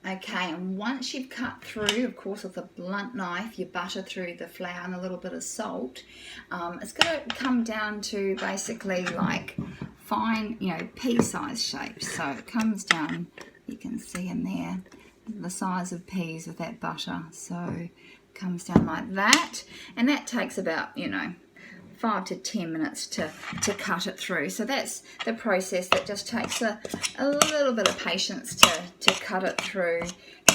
Okay, and once you've cut through, of course with a blunt knife, you butter through the flour and a little bit of salt, it's going to come down to basically like fine, you know, pea-sized shapes. So it comes down, you can see in there, the size of peas with that butter. So it comes down like that, and that takes about, you know, 5 to 10 minutes to cut it through. So that's the process. That just takes a little bit of patience to cut it through,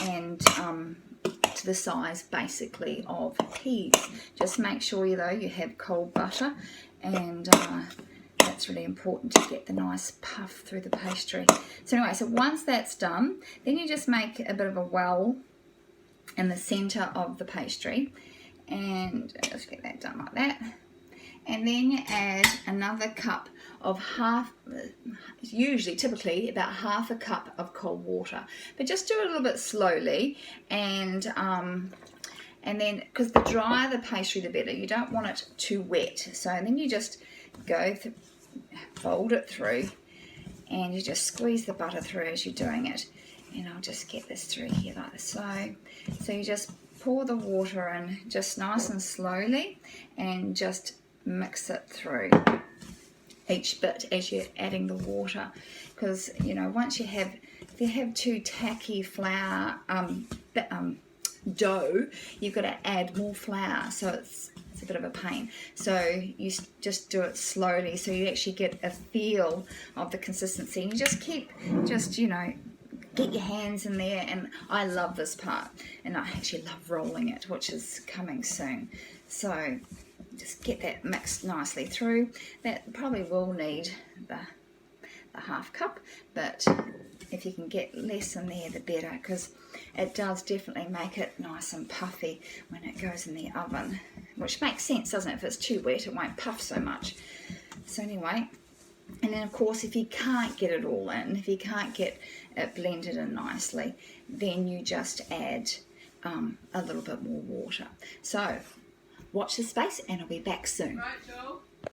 and to the size basically of peas. Just make sure though you have cold butter, and that's really important to get the nice puff through the pastry. So anyway, so once that's done, then you just make a bit of a well in the center of the pastry, and just get that done like that. And then you add another cup of typically about half a cup of cold water, but just do it a little bit slowly, and then because the drier the pastry the better, you don't want it too wet. So then you just fold it through, and you just squeeze the butter through as you're doing it. And I'll just get this through here like so. So you just pour the water in just nice and slowly, and just mix it through each bit as you're adding the water, because you know, once if you have too tacky flour dough, you've got to add more flour, so it's a bit of a pain. So you just do it slowly, so you actually get a feel of the consistency, and you just you know, get your hands in there. And I love this part, and I actually love rolling it, which is coming soon. So just get that mixed nicely through. That probably will need the half cup, but if you can get less in there the better, because it does definitely make it nice and puffy when it goes in the oven, which makes sense, doesn't it? If it's too wet, it won't puff so much. So anyway, and then of course if you can't get it all in, if you can't get it blended in nicely, then you just add a little bit more water. So watch the space, and I'll be back soon. Right, Joel.